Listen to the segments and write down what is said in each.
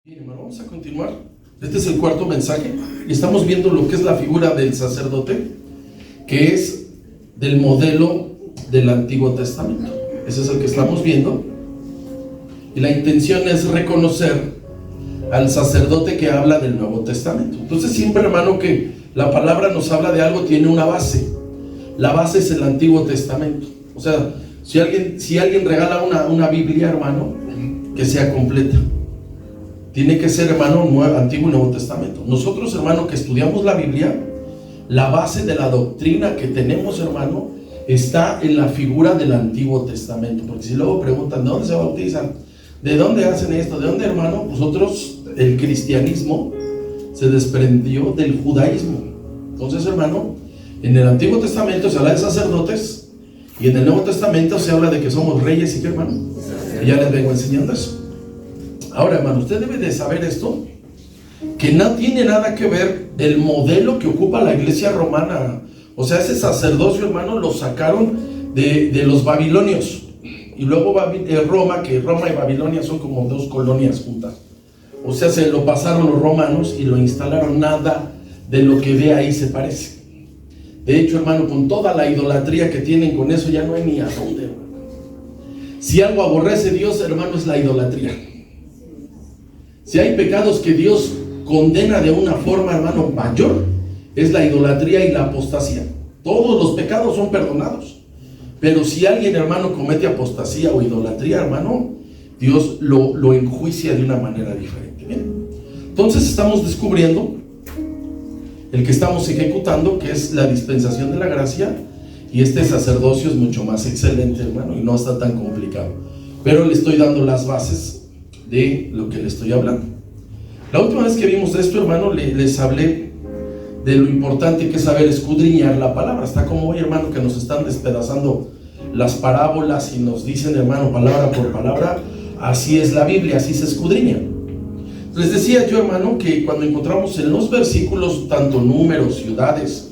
Bien, hermano, vamos a continuar. Este es el cuarto mensaje y estamos viendo lo que es la figura del sacerdote, que es del modelo del Antiguo Testamento. Ese es el que estamos viendo. Y la intención es reconocer al sacerdote que habla del Nuevo Testamento. Entonces siempre, hermano, que la palabra nos habla de algo, tiene una base. La base es el Antiguo Testamento. O sea, si alguien regala una Biblia, hermano, que sea completa. Tiene que ser, hermano, Antiguo y Nuevo Testamento. Nosotros, hermano, que estudiamos la Biblia, la base de la doctrina que tenemos, hermano, está en la figura del Antiguo Testamento. Porque si luego preguntan, ¿de dónde se bautizan? ¿De dónde hacen esto? ¿De dónde, hermano? Nosotros, el cristianismo se desprendió del judaísmo. Entonces, hermano, en el Antiguo Testamento se habla de sacerdotes y en el Nuevo Testamento se habla de que somos reyes y qué, hermano. Y ya les vengo enseñando eso. Ahora, hermano, usted debe de saber esto, que no tiene nada que ver el modelo que ocupa la iglesia romana. O sea, ese sacerdocio, hermano, lo sacaron de los babilonios. Y luego Roma, que Roma y Babilonia son como dos colonias juntas. O sea, se lo pasaron los romanos y lo instalaron. Nada de lo que ve ahí se parece. De hecho, hermano, con toda la idolatría que tienen con eso, ya no hay ni a dónde, hermano. Si algo aborrece Dios, hermano, es la idolatría. Si hay pecados que Dios condena de una forma, hermano, mayor, es la idolatría y la apostasía. Todos los pecados son perdonados. Pero si alguien, hermano, comete apostasía o idolatría, hermano, Dios lo enjuicia de una manera diferente. ¿Bien? Entonces estamos descubriendo el que estamos ejecutando, que es la dispensación de la gracia, y este sacerdocio es mucho más excelente, hermano, y no está tan complicado. Pero le estoy dando las bases de lo que le estoy hablando. La última vez que vimos esto, hermano, les hablé de lo importante que es saber escudriñar la palabra. Está como hoy, hermano, que nos están despedazando las parábolas y nos dicen, hermano, palabra por palabra. Así es la Biblia, así se escudriña. Les decía yo, hermano, que cuando encontramos en los versículos tanto números, ciudades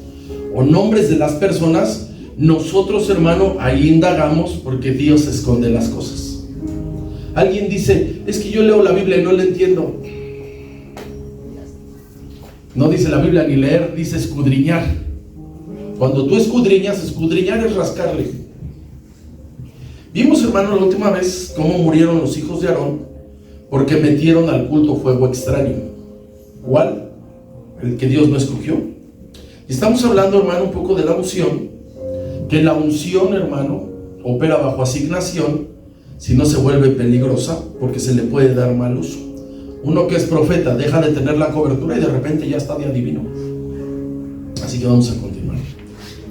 o nombres de las personas, nosotros, hermano, ahí indagamos, porque Dios esconde las cosas. Alguien dice, es que yo leo la Biblia y no la entiendo. No dice la Biblia ni leer, dice escudriñar. Cuando tú escudriñas, escudriñar es rascarle. Vimos, hermano, la última vez cómo murieron los hijos de Aarón porque metieron al culto fuego extraño. ¿Cuál? El que Dios no escogió. Estamos hablando, hermano, un poco de la unción, que la unción, hermano, opera bajo asignación. Si no, se vuelve peligrosa porque se le puede dar mal uso. Uno que es profeta deja de tener la cobertura y de repente ya está de adivino. Así que vamos a continuar.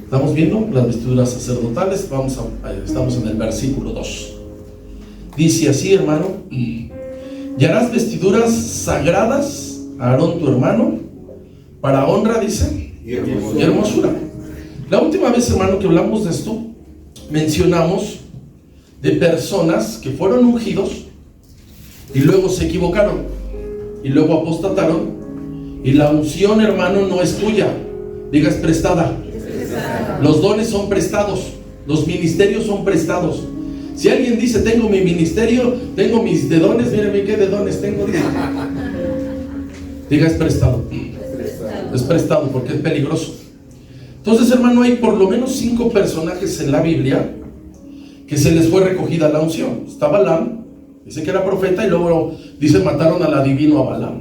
Estamos viendo las vestiduras sacerdotales. Estamos en el versículo 2. Dice así, hermano: y harás vestiduras sagradas a Aarón tu hermano, para honra, dice, y hermosura. La última vez, hermano, que hablamos de esto, mencionamos de personas que fueron ungidos y luego se equivocaron y luego apostataron, y la unción, hermano, no es tuya, diga, es prestada. Los dones son prestados, los ministerios son prestados. Si alguien dice, tengo mi ministerio, tengo mis dones, míreme qué de dones tengo, diga, es prestado. Es prestado porque es peligroso. Entonces, hermano, hay por lo menos 5 personajes en la Biblia que se les fue recogida la unción. Está Balaam, dice que era profeta, y luego dice mataron al adivino a Balaam.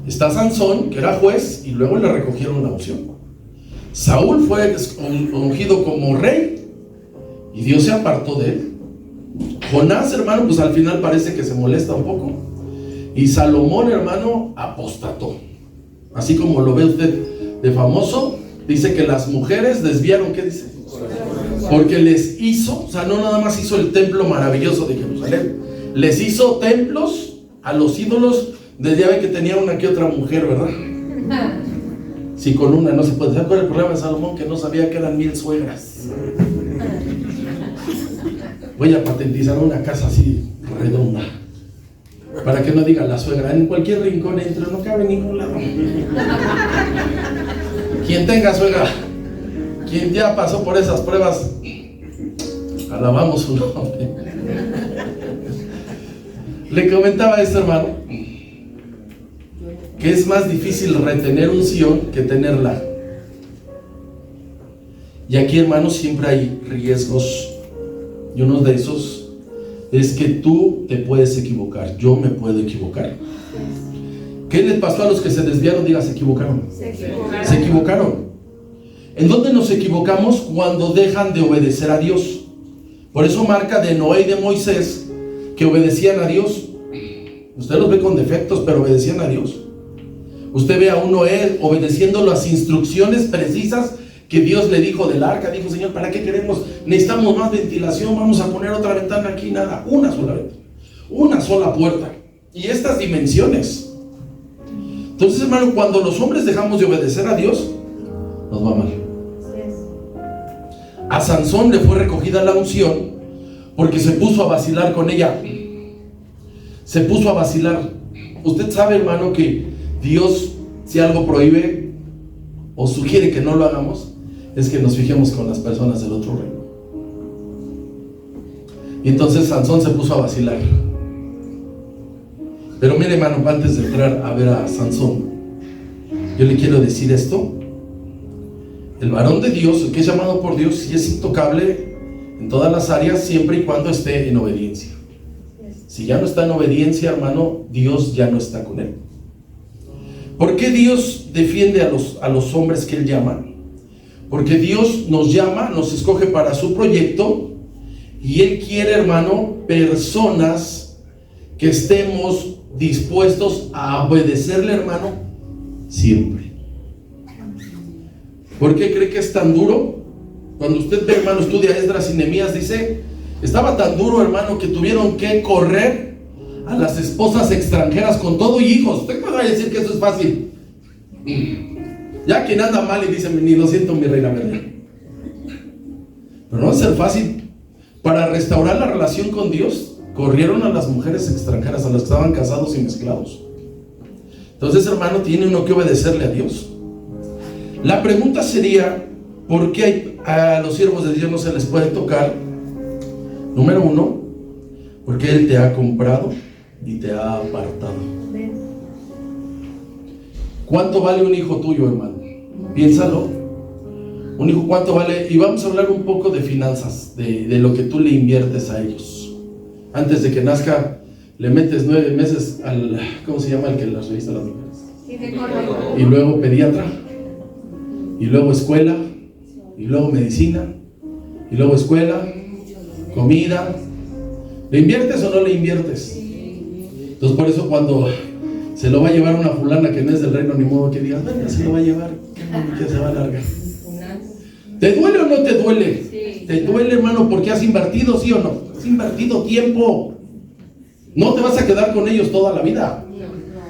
Está Sansón, que era juez, y luego le recogieron la unción. Saúl fue ungido como rey y Dios se apartó de él. Jonás, hermano, pues al final parece que se molesta un poco. Y Salomón, hermano, apostató. Así como lo ve usted de famoso, dice que las mujeres desviaron, ¿qué dice? Porque les hizo, o sea, no nada más hizo el templo maravilloso de Jerusalén, les hizo templos a los ídolos. Desde ya ve que tenía una que otra mujer, ¿verdad? Si con una no se puede. ¿Se acuerda el problema de Salomón? Que no sabía que eran 1000 suegras. Voy a patentizar una casa así redonda, para que no diga la suegra, en cualquier rincón entro, no cabe en ningún lado. Quien tenga suegra, quien ya pasó por esas pruebas, alabamos su nombre. Le comentaba esto, hermano, que es más difícil retener unción que tenerla. Y aquí, hermanos, siempre hay riesgos. Y uno de esos es que tú te puedes equivocar. Yo me puedo equivocar. ¿Qué les pasó a los que se desviaron? Diga, se equivocaron. Se equivocaron. ¿En dónde nos equivocamos? Cuando dejan de obedecer a Dios. Por eso marca de Noé y de Moisés que obedecían a Dios. Usted los ve con defectos, pero obedecían a Dios. Usted ve a un Noé obedeciendo las instrucciones precisas que Dios le dijo del arca. Dijo: Señor, ¿para qué queremos? Necesitamos más ventilación, vamos a poner otra ventana aquí. Nada, una sola ventana, una sola puerta, y estas dimensiones. Entonces, hermano, cuando los hombres dejamos de obedecer a Dios, nos va mal. A Sansón le fue recogida la unción porque se puso a vacilar con ella. Se puso a vacilar. Usted sabe, hermano, que Dios, si algo prohíbe o sugiere que no lo hagamos, es que nos fijemos con las personas del otro reino. Y entonces Sansón se puso a vacilar. Pero mire, hermano, antes de entrar a ver a Sansón, yo le quiero decir esto. El varón de Dios, el que es llamado por Dios, sí es intocable en todas las áreas, siempre y cuando esté en obediencia. Si ya no está en obediencia, hermano, Dios ya no está con él. ¿Por qué Dios defiende a los hombres que Él llama? Porque Dios nos llama, nos escoge para su proyecto, y Él quiere, hermano, personas que estemos dispuestos a obedecerle, hermano, siempre. ¿Por qué cree que es tan duro? Cuando usted ve, hermano, estudia Esdras y Nehemías, dice, estaba tan duro, hermano, que tuvieron que correr a las esposas extranjeras con todo y hijos. Usted me va a decir que eso es fácil. Ya quien anda mal y dice: ni lo siento, mi reina, ¿verdad? Pero no va a ser fácil. Para restaurar la relación con Dios, corrieron a las mujeres extranjeras, a las que estaban casados y mezclados. Entonces, hermano, tiene uno que obedecerle a Dios. La pregunta sería: ¿por qué a los siervos de Dios no se les puede tocar? Número uno, porque Él te ha comprado y te ha apartado. ¿Cuánto vale un hijo tuyo, hermano? Piénsalo. Un hijo, ¿cuánto vale? Y vamos a hablar un poco de finanzas, de lo que tú le inviertes a ellos. Antes de que nazca, le metes 9 meses al, ¿cómo se llama el que las revisa a las mujeres? Y luego pediatra, y luego escuela, y luego medicina, y luego escuela, comida. ¿Le inviertes o no le inviertes? Entonces, por eso cuando se lo va a llevar una fulana que no es del reino, ni modo que digas: bueno, se lo va a llevar, que se va a largar. ¿Te duele o no te duele? Sí. ¿Te duele, hermano, porque has invertido, sí o no? Has invertido tiempo. No te vas a quedar con ellos toda la vida.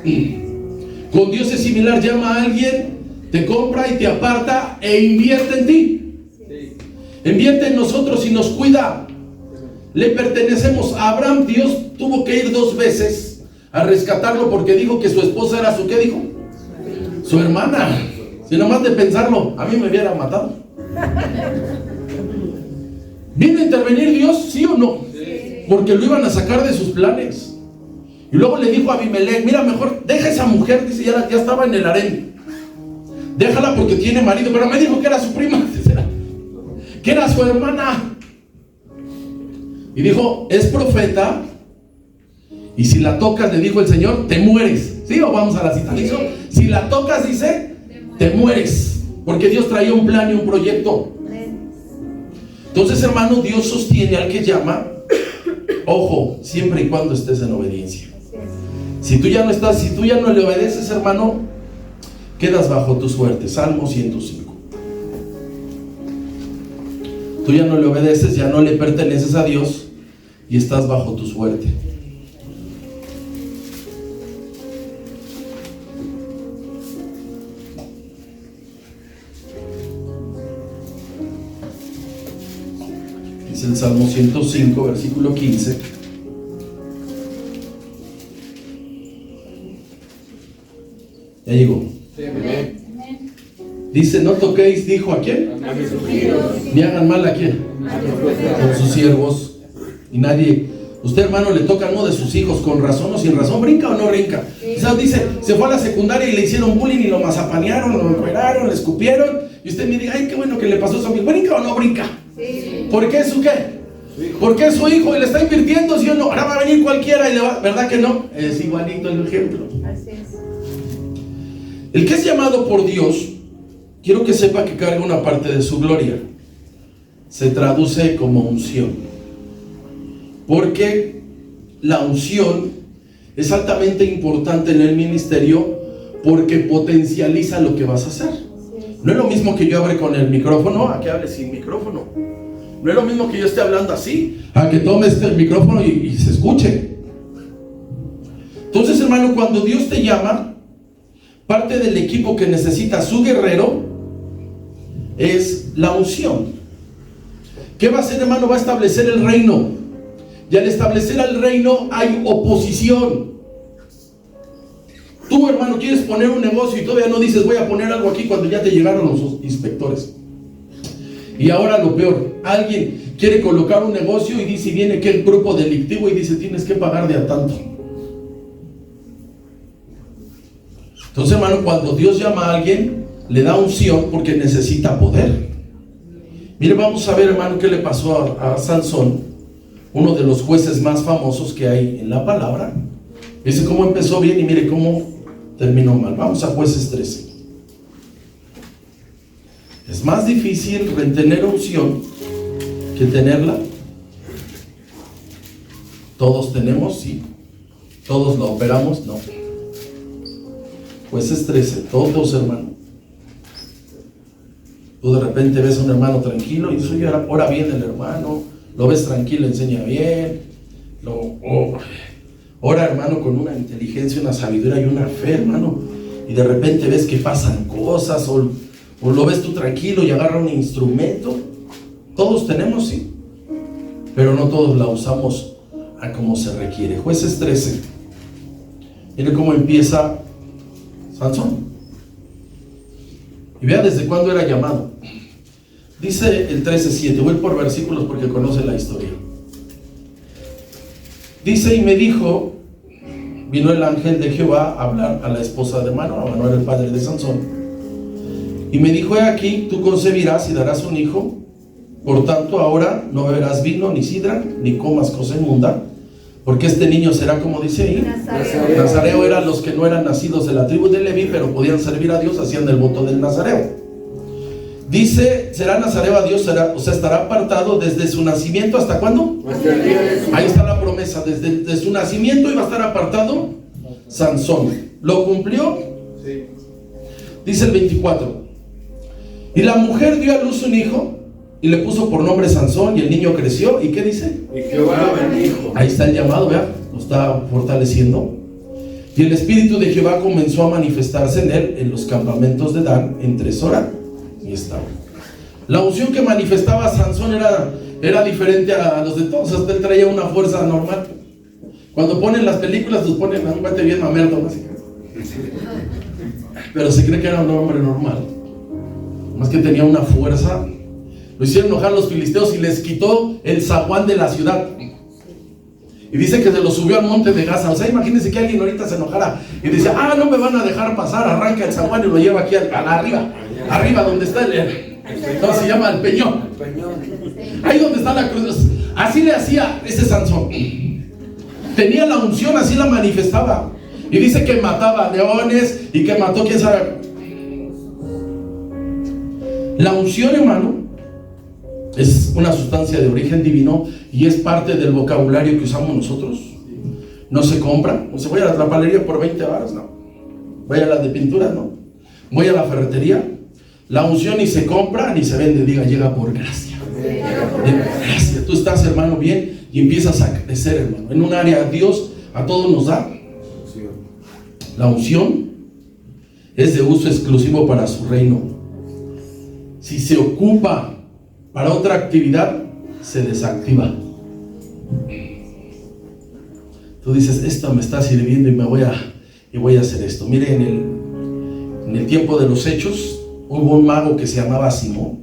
No. Con Dios es similar. Llama a alguien, te compra y te aparta e invierte en ti. Sí. Invierte en nosotros y nos cuida. Le pertenecemos a Abraham. Dios tuvo que ir 2 veces a rescatarlo porque dijo que su esposa era su, ¿qué dijo? Su hermana. Si nomás de pensarlo, a mí me hubiera matado. ¿Vino a intervenir Dios, sí o no? Sí. Porque lo iban a sacar de sus planes. Y luego le dijo a Abimelech: mira, mejor deja esa mujer, dice, ya estaba en el harén. Déjala porque tiene marido. Pero me dijo que era su prima, que era su hermana. Y dijo: es profeta, y si la tocas, le dijo el Señor, te mueres. ¿Sí? O vamos a la cita. Dijo: si la tocas, dice, te mueres. Porque Dios traía un plan y un proyecto. Entonces, hermano, Dios sostiene al que llama. Ojo, siempre y cuando estés en obediencia. Si tú ya no estás, si tú ya no le obedeces, hermano, quedas bajo tu suerte. Salmo 105. Tú ya no le obedeces, ya no le perteneces a Dios y estás bajo tu suerte. Dice el Salmo 105, versículo 15. Ya llegó. Dice: no toquéis, dijo, ¿a quién? A mis ungidos. Ni hagan mal, ¿a quién? Con sus siervos. Y nadie Usted, hermano, le toca a uno de sus hijos con razón o sin razón, ¿brinca o no brinca? O sea, dice, se fue a la secundaria y le hicieron bullying y lo mazapanearon, lo encueraron, le escupieron, y usted me dice, ay, qué bueno que le pasó eso a mí, ¿brinca o no brinca? Sí. ¿Por qué es su qué? Porque es su hijo y le está invirtiendo, ¿sí o no? Ahora va a venir cualquiera y le va, ¿verdad que no? Es igualito el ejemplo. Así es. El que es llamado por Dios, quiero que sepa que carga una parte de su gloria. Se traduce como unción. Porque la unción es altamente importante en el ministerio porque potencializa lo que vas a hacer. No es lo mismo que yo hable con el micrófono a que hable sin micrófono. No es lo mismo que yo esté hablando así a que tome el micrófono y se escuche. Entonces, hermano, cuando Dios te llama, parte del equipo que necesita su guerrero es la unción. ¿Qué va a hacer, hermano? Va a establecer el reino. Y al establecer el reino hay oposición. Tú, hermano, quieres poner un negocio y todavía no dices voy a poner algo aquí cuando ya te llegaron los inspectores. Y ahora lo peor, alguien quiere colocar un negocio y dice, viene que el grupo delictivo y dice tienes que pagar de a tanto. Entonces, hermano, cuando Dios llama a alguien, le da unción porque necesita poder. Mire, vamos a ver, hermano, qué le pasó a Sansón, uno de los jueces más famosos que hay en la palabra. Dice cómo empezó bien y mire cómo terminó mal. Vamos a Jueces 13. Es más difícil retener unción que tenerla. Todos tenemos, sí. Todos la operamos, no. Jueces 13, todos, hermano. Tú de repente ves a un hermano tranquilo y dices, oye, ora bien el hermano. Lo ves tranquilo, enseña bien. Ora, hermano, con una inteligencia, una sabiduría y una fe, hermano. Y de repente ves que pasan cosas, o lo ves tú tranquilo y agarra un instrumento. Todos tenemos, sí, pero no todos la usamos a como se requiere. Jueces 13. Mire cómo empieza Sansón. Y vea desde cuándo era llamado. Dice el 13:7, voy por versículos porque conoce la historia. Dice, y me dijo, vino el ángel de Jehová a hablar a la esposa de Manoah. Manoah era el padre de Sansón. Y me dijo, he aquí, tú concebirás y darás un hijo. Por tanto, ahora no beberás vino, ni sidra, ni comas cosa inmunda, porque este niño será, como dice ahí, Nazareo. Eran los que no eran nacidos de la tribu de Leví, pero podían servir a Dios, hacían el voto del Nazareo. Dice, será Nazareo a Dios, estará apartado desde su nacimiento. ¿Hasta cuándo? Ahí está la promesa, desde su nacimiento iba a estar apartado Sansón. ¿Lo cumplió? Sí. Dice el 24. Y la mujer dio a luz un hijo y le puso por nombre Sansón, y el niño creció. ¿Y qué dice? Y Jehová lo bendijo. Ahí está el llamado, ¿verdad? Lo está fortaleciendo. Y el espíritu de Jehová comenzó a manifestarse en él en los campamentos de Dan, entre Sora y Estaol. La unción que manifestaba Sansón era diferente a los de todos. Hasta él traía una fuerza normal. Cuando ponen las películas, los ponen a un guate bien mamerto, ¿no? Pero se cree que era un hombre normal. Más que tenía una fuerza. Lo hicieron enojar los filisteos y les quitó el zaguán de la ciudad. Y dice que se lo subió al monte de Gaza. O sea, imagínense que alguien ahorita se enojara y dice, no me van a dejar pasar, arranca el zaguán y lo lleva aquí arriba donde está no, se llama el peñón. Ahí donde está la cruz. Así le hacía ese Sansón. Tenía la unción, así la manifestaba. Y dice que mataba leones y que mató, quién sabe. La unción, hermano, es una sustancia de origen divino y es parte del vocabulario que usamos nosotros. No se compra. No se voy a la trapalería por 20 varas, no. Voy a la de pintura, no. Voy a la ferretería. La unción ni se compra ni se vende, diga, llega por gracia. Gracia. Tú estás, hermano, bien y empiezas a crecer, hermano. En un área Dios a todos nos da. La unción es de uso exclusivo para su reino. Si se ocupa para otra actividad, se desactiva. Tú dices, esto me está sirviendo y voy a hacer esto. Mire, en el tiempo de los Hechos, hubo un mago que se llamaba Simón.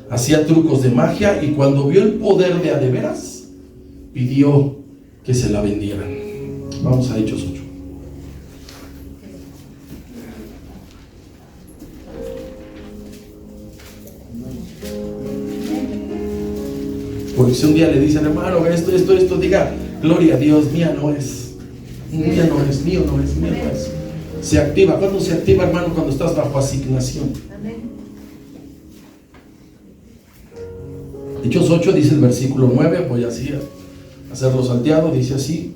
Hacía trucos de magia y cuando vio el poder de a de veras, pidió que se la vendieran. Vamos a Hechos 8. Porque si un día le dicen, hermano, esto, diga, gloria a Dios, mía no es, mío no es. Se activa. ¿Cuándo se activa, hermano? Cuando estás bajo asignación. Hechos 8 dice el versículo 9, voy así a hacerlo salteado, dice así.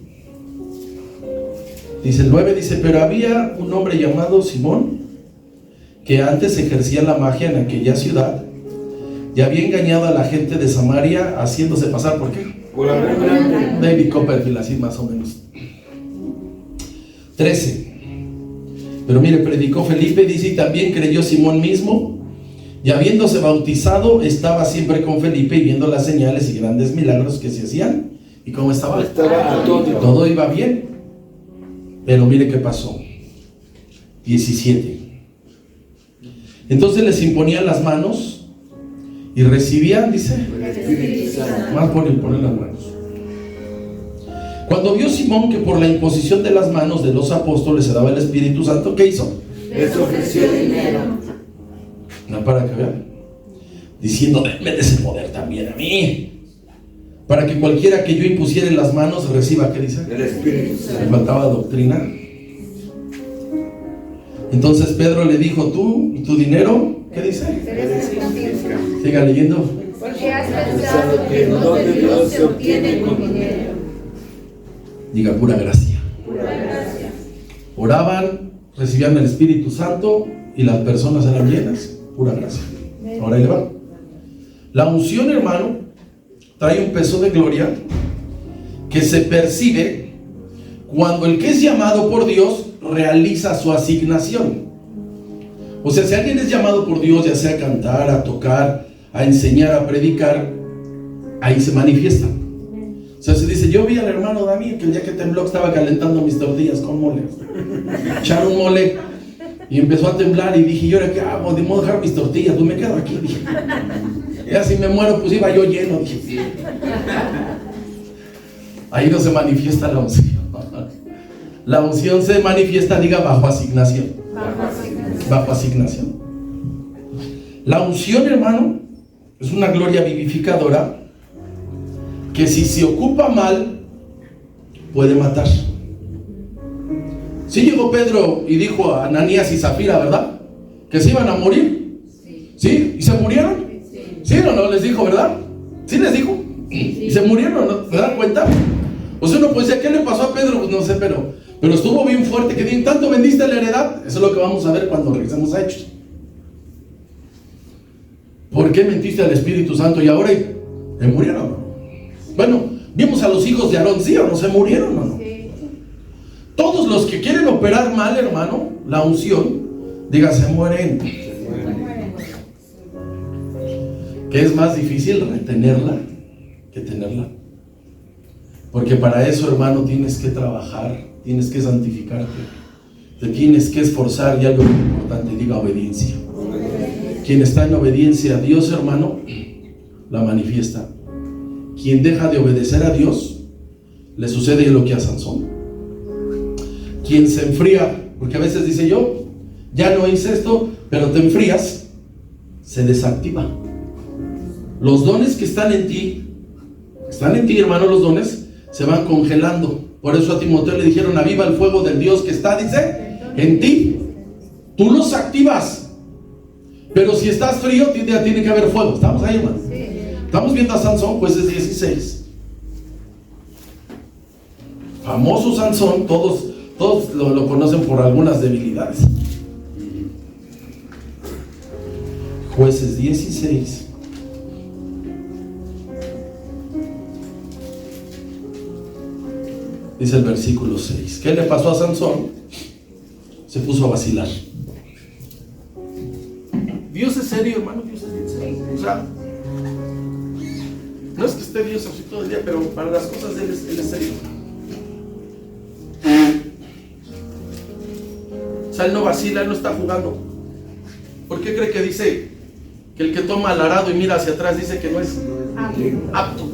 Dice el 9, dice, pero había un hombre llamado Simón, que antes ejercía la magia en aquella ciudad, y había engañado a la gente de Samaria, haciéndose pasar, ¿por qué? Por grande. David Copperfield, así más o menos. 13. Pero mire, predicó Felipe, dice, y también creyó Simón mismo, y habiéndose bautizado, estaba siempre con Felipe, y viendo las señales y grandes milagros que se hacían. ¿Y cómo estaba? Estaba atónito. Todo iba bien. Pero mire qué pasó. 17. Entonces les imponían las manos y recibían, dice, El Espíritu Santo. más por imponer las manos. Cuando vio Simón que por la imposición de las manos de los apóstoles se daba el Espíritu Santo, ¿qué hizo? Les ofreció dinero. No, para que vean, diciendo, denme de ese poder también a mí, para que cualquiera que yo impusiera en las manos reciba, ¿qué dice? El Espíritu Le Santo. faltaba doctrina. Entonces Pedro le dijo, tú y tu dinero, ¿qué dice? Siga leyendo. Porque has pensado que el don de Dios se obtiene con dinero. Diga, pura gracia. Pura gracia. Oraban, recibían el Espíritu Santo y las personas eran llenas, pura gracia. Ahora ahí le va. La unción, hermano, trae un peso de gloria que se percibe cuando el que es llamado por Dios realiza su asignación. O sea, si alguien es llamado por Dios, ya sea a cantar, a tocar, a enseñar, a predicar, ahí se manifiesta. O sea, se dice, yo vi al hermano David que el día que tembló estaba calentando mis tortillas con mole. Echaron un mole y empezó a temblar y dije, ¿y ahora qué hago? ¿Debo dejar mis tortillas? Pues me quedo aquí, dije. Ya si me muero, pues iba yo lleno, dije. Ahí no se manifiesta la unción. La unción se manifiesta, diga, bajo asignación. Bajo asignación. La unción, hermano, es una gloria vivificadora que si se ocupa mal, puede matar. Sí llegó Pedro y dijo a Ananías y Zafira, ¿verdad? Que se iban a morir. ¿Sí? ¿Y se murieron? ¿Sí o no? Les dijo, ¿verdad? ¿Sí les dijo? Y se murieron, ¿no? ¿Se dan cuenta? O sea, uno puede decir, ¿qué le pasó a Pedro? Pues no sé, pero estuvo bien fuerte, que tanto vendiste la heredad. Eso es lo que vamos a ver cuando regresemos a Hechos. ¿Por qué mentiste al Espíritu Santo y ahora se murieron, no? Bueno, vimos a los hijos de Aarón, ¿sí o no? ¿Se murieron o no? Todos los que quieren operar mal, hermano, la unción, diga, se mueren. ¿Qué es más difícil, retenerla que tenerla? Porque para eso, hermano, tienes que trabajar, tienes que santificarte, te tienes que esforzar, y algo muy importante, diga, obediencia. Quien está en obediencia a Dios, hermano, la manifiesta. Quien deja de obedecer a Dios, le sucede lo que a Sansón. Quien se enfría, porque a veces dice yo, ya no hice esto, pero te enfrías, se desactiva. Los dones que están en ti, hermano, los dones se van congelando. Por eso a Timoteo le dijeron, aviva el fuego del Dios que está, dice, en ti. Tú los activas. Pero si estás frío, tiene que haber fuego. ¿Estamos ahí, hermano? Sí. Estamos viendo a Sansón, Jueces 16. Famoso Sansón, todos lo conocen por algunas debilidades. Jueces 16. Dice el versículo 6. ¿Qué le pasó a Sansón? Se puso a vacilar. Dios es serio, hermano, Dios es bien serio. O sea, no es que esté Dios así todo el día, pero para las cosas de Él es serio. O sea, Él no vacila, Él no está jugando. ¿Por qué cree que dice que el que toma al arado y mira hacia atrás dice que no es apto?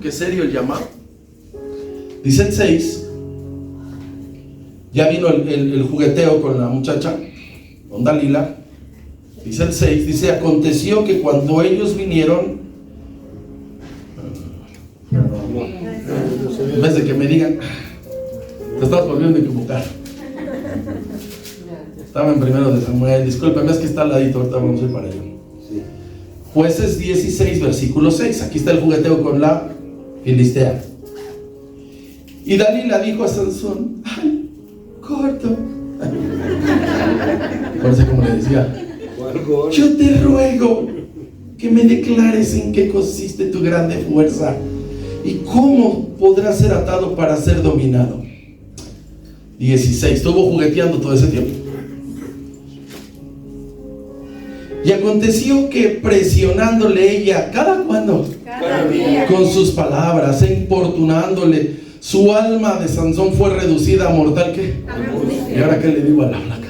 porque es serio el llamado. Dice el 6, ya vino el jugueteo con la muchacha, con Dalila. Dice el 6, dice, aconteció que cuando ellos vinieron, en vez de que me digan, te estás volviendo a equivocar. Estaba en 1 de Samuel, discúlpeme, es que está al ladito, ahorita vamos a ir para allá. Jueces 16, versículo 6, aquí está el jugueteo con la filistea. Y Dalila dijo a Sansón, ay, corto. Por eso como le decía, yo te ruego que me declares en qué consiste tu grande fuerza y cómo podrás ser atado para ser dominado. 16, estuvo jugueteando todo ese tiempo. Y aconteció que presionándole ella, ¿cada cuándo? Cada día. Con sus palabras, importunándole, su alma de Sansón fue reducida a mortal, ¿qué? ¿Y ahora qué le digo a la flaca?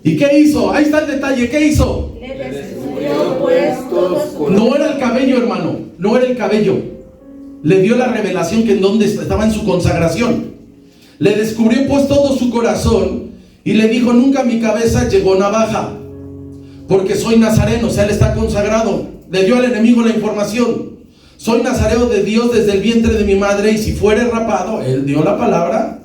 ¿Y qué hizo? Ahí está el detalle, ¿qué hizo? Le descubrió pues todos por... No era el cabello, hermano, no era el cabello. Le dio la revelación que en donde estaba en su consagración. Le descubrió pues todo su corazón y le dijo, nunca a mi cabeza llegó navaja, porque soy nazareno, o sea, él está consagrado. Le dio al enemigo la información. Soy nazareo de Dios desde el vientre de mi madre, y si fuere rapado, él dio la palabra,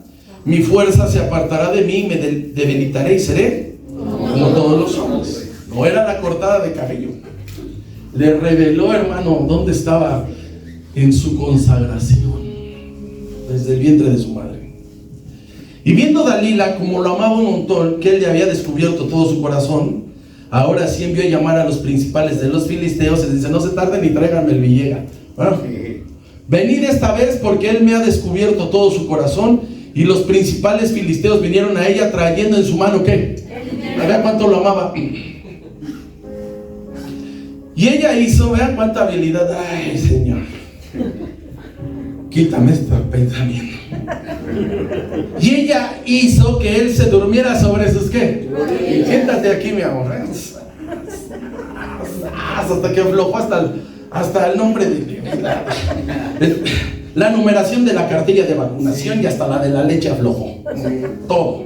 mi fuerza se apartará de mí, me debilitaré y seré como todos los hombres. No era la cortada de cabello. Le reveló, hermano, dónde estaba en su consagración, desde el vientre de su madre. Y viendo Dalila como lo amaba un montón, que él le había descubierto todo su corazón, ahora sí envió a llamar a los principales de los filisteos y les dice, no se tarden y tráiganme el villega. Bueno, venid esta vez porque él me ha descubierto todo su corazón. Y los principales filisteos vinieron a ella trayendo en su mano, ¿qué? A ver cuánto lo amaba. Y ella hizo, vean cuánta habilidad. Ay, Señor, quítame este pensamiento. Y ella hizo que él se durmiera sobre sus, ¿qué? Siéntate aquí, mi amor. Hasta que aflojó hasta el nombre de la numeración de la cartilla de vacunación y hasta la de la leche aflojó. Todo.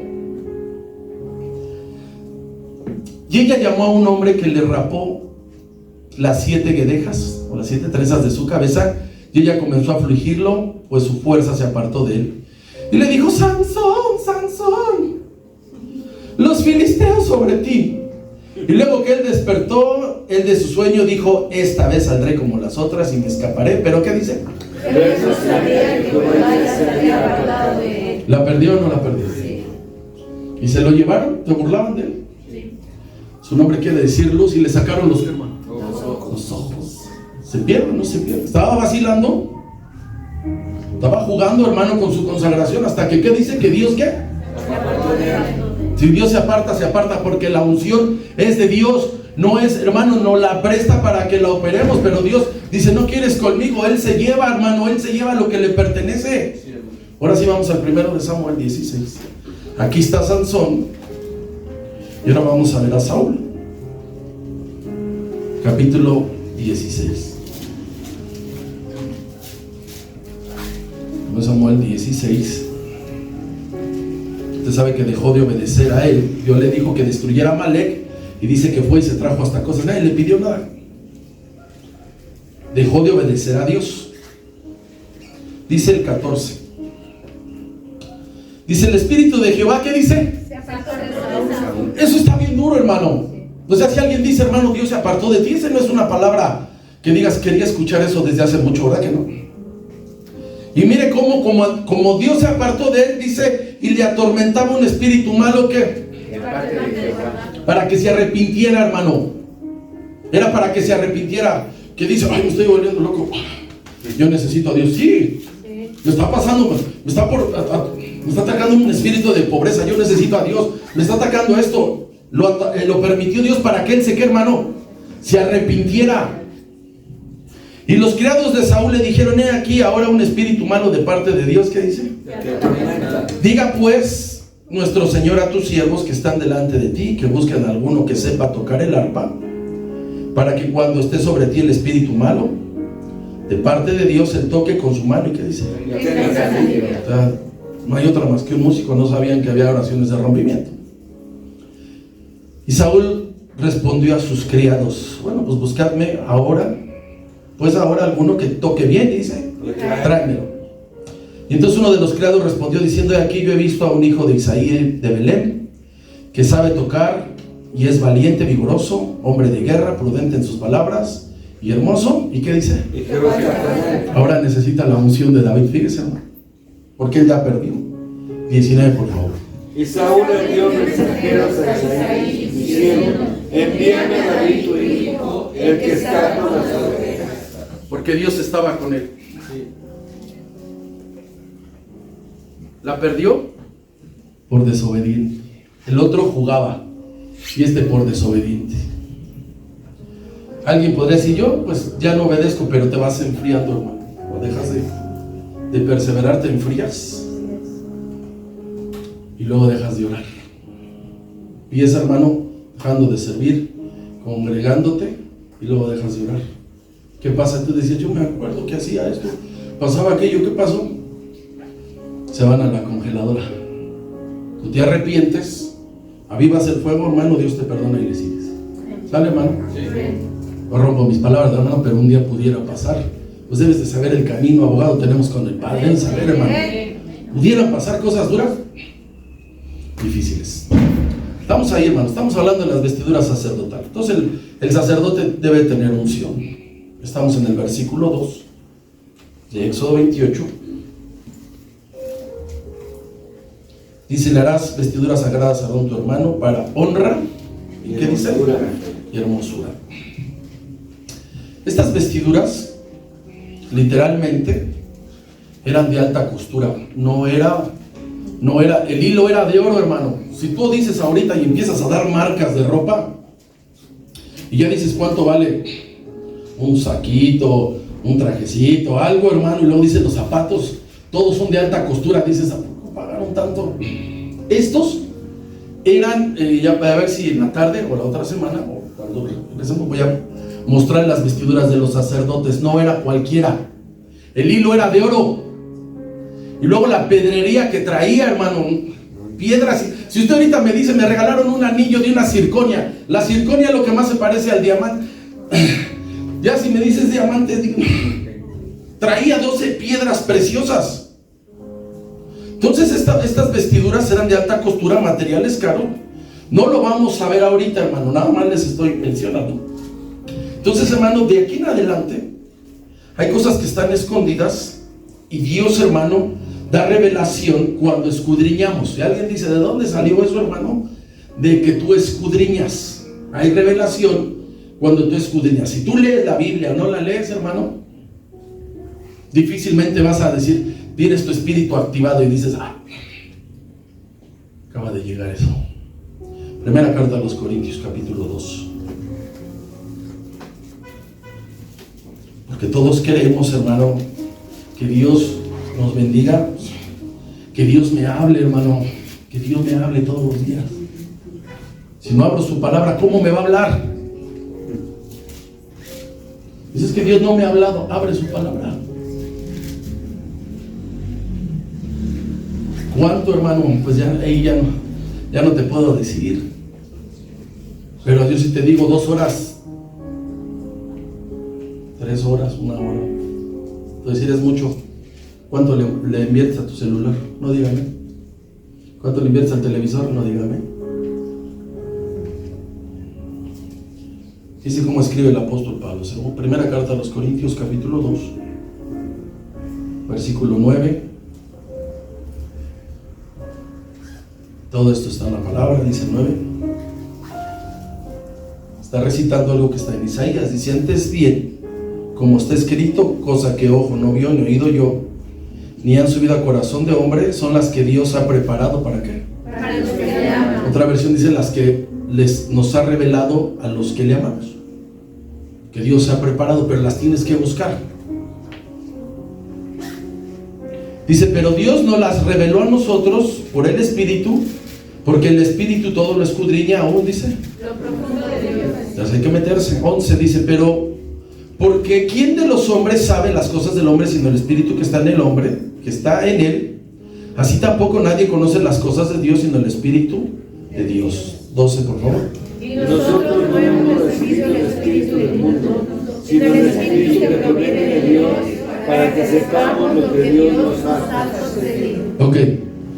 Y ella llamó a un hombre que le rapó las 7 guedejas o las 7 trenzas de su cabeza, y ella comenzó a afligirlo, pues su fuerza se apartó de él. Y le dijo, Sansón, Sansón, los filisteos sobre ti. Y luego que él despertó, él de su sueño dijo, esta vez saldré como las otras y me escaparé. ¿Pero qué dice? Pero eso sabía que Goliat se había apartado de él. ¿La perdió o no la perdió? Sí. ¿Y se lo llevaron? ¿Se burlaban de él? Sí. Su nombre quiere decir luz, y le sacaron los, hermanos, los ojos. ¿Se pierde o no se pierde? Estaba vacilando. Estaba jugando, hermano, con su consagración, hasta que, ¿qué dice? Que Dios, ¿qué? Se apartó de él. Si Dios se aparta, porque la unción es de Dios. No es, hermano, no la presta para que la operemos, pero Dios dice, no quieres conmigo. Él se lleva, hermano, Él se lleva lo que le pertenece. Ahora sí vamos al 1 de Samuel 16. Aquí está Sansón. Y ahora vamos a ver a Saúl. Capítulo 16. 1 Samuel 16. Usted sabe que dejó de obedecer a él. Dios le dijo que destruyera a Amalek, y dice que fue y se trajo hasta cosas. Nadie le pidió nada. Dejó de obedecer a Dios. Dice el 14. Dice el Espíritu de Jehová, ¿qué dice? Se apartó de Saúl. Eso está bien duro, hermano. O sea, si alguien dice, hermano, Dios se apartó de ti, esa no es una palabra que digas, quería escuchar eso desde hace mucho, ¿verdad que no? Y mire como Dios se apartó de él, dice, y le atormentaba un espíritu malo, ¿qué? Para que se arrepintiera, hermano. Era para que se arrepintiera. Que dice, ay, me estoy volviendo loco, yo necesito a Dios. Sí, me está pasando, me está atacando un espíritu de pobreza, yo necesito a Dios. Me está atacando esto. Lo permitió Dios para que él se, ¿qué, hermano? Se arrepintiera. Y los criados de Saúl le dijeron, he aquí ahora un espíritu malo de parte de Dios. ¿Qué dice? Diga pues nuestro Señor a tus siervos que están delante de ti, que busquen a alguno que sepa tocar el arpa, para que cuando esté sobre ti el espíritu malo, de parte de Dios el toque con su mano. ¿Y qué dice? Que tengas alivio. O sea, no hay otra más que un músico. No sabían que había oraciones de rompimiento. Y Saúl respondió a sus criados: bueno, pues buscadme ahora, pues ahora alguno que toque bien. Y dice: tráemelo. Y entonces uno de los criados respondió diciendo: aquí yo he visto a un hijo de Isaí de Belén, que sabe tocar y es valiente, vigoroso, hombre de guerra, prudente en sus palabras y hermoso. ¿Y qué dice? Ahora necesita la unción de David. Fíjese, hermano, porque él ya perdió. 19, por favor. Y Saúl envió mensajeros a Isaí diciendo: envíame a David tu hijo, el que está con las ovejas. Porque Dios estaba con él. La perdió por desobediente. El otro jugaba y este por desobediente. Alguien podría decir: yo pues ya no obedezco, pero te vas enfriando, hermano. O dejas de perseverar, te enfrías. Y luego dejas de orar. Y ese hermano dejando de servir, congregándote, y luego dejas de orar. ¿Qué pasa? Tú decías: yo me acuerdo que hacía esto, pasaba aquello, ¿qué pasó? Se van a la congeladora. Tú te arrepientes, avivas el fuego, hermano, Dios te perdona y le sigues. ¿Sale, hermano? Sí. No rompo mis palabras, hermano, pero un día pudiera pasar. Pues debes de saber el camino, abogado tenemos con el Padre. Debes saber, hermano. Pudieran pasar cosas duras, difíciles. Estamos ahí, hermano, estamos hablando de las vestiduras sacerdotales. Entonces el sacerdote debe tener unción. Estamos en el versículo 2 de Éxodo 28. Dice: le harás vestiduras sagradas a Aarón tu hermano para honra. ¿Y qué dice? Y hermosura. Estas vestiduras literalmente eran de alta costura. No era, el hilo era de oro, hermano. Si tú dices ahorita y empiezas a dar marcas de ropa y ya dices cuánto vale un saquito, un trajecito, algo, hermano, y luego dices los zapatos, todos son de alta costura, dices: ¿a poco pagaron tanto? Estos eran, ya a ver si en la tarde o la otra semana, o cuando regresemos, voy a mostrar las vestiduras de los sacerdotes. No era cualquiera, el hilo era de oro. Y luego la pedrería que traía, hermano, piedras. Si usted ahorita me dice: me regalaron un anillo de una circonia, la circonia es lo que más se parece al diamante. Ya si me dices diamante, digo, traía 12 piedras preciosas. Entonces estas vestiduras eran de alta costura, materiales caros. No lo vamos a ver ahorita, hermano, nada más les estoy mencionando. Entonces, hermano, de aquí en adelante hay cosas que están escondidas y Dios, hermano, da revelación cuando escudriñamos. Si alguien dice: ¿de dónde salió eso, hermano? De que tú escudriñas. Hay revelación cuando tú escudriñas. Si tú lees la Biblia o no la lees, hermano, difícilmente vas a decir: tienes tu espíritu activado y dices: acaba de llegar eso. Primera carta a los Corintios, capítulo 2. Porque todos queremos, hermano, que Dios nos bendiga, que Dios me hable, hermano, que Dios me hable todos los días. Si no abro su palabra, ¿cómo me va a hablar? Dices que Dios no me ha hablado, abre su palabra. ¿Cuánto, hermano? Pues ya no te puedo decir. Pero a Dios, si te digo 2 horas, 3 horas, 1 hora, entonces es mucho. ¿Cuánto le inviertes a tu celular? No, dígame. ¿Cuánto le inviertes al televisor? No, dígame. Dice cómo escribe el apóstol Pablo. Primera carta a los Corintios, capítulo 2, versículo 9. Todo esto está en la palabra, dice 9. Está recitando algo que está en Isaías. Dice: antes bien, como está escrito, cosa que ojo no vio ni oído yo, ni han subido a corazón de hombre, son las que Dios ha preparado. ¿Para qué? Para los que le aman. Otra versión dice: las que nos ha revelado a los que le amamos. Que Dios ha preparado, pero las tienes que buscar. Dice: pero Dios nos las reveló a nosotros por el Espíritu, porque el Espíritu todo lo escudriña aún, dice. Lo profundo de Dios. Entonces hay que meterse. 11 dice: pero Porque ¿quién de los hombres sabe las cosas del hombre sino el espíritu que está en el hombre, que está en él? Así tampoco nadie conoce las cosas de Dios sino el espíritu de Dios. 12, por favor. Y nosotros no hemos recibido el espíritu del mundo, sino el espíritu que proviene de Dios, para que sepamos lo que Dios nos ha concedido. Ok,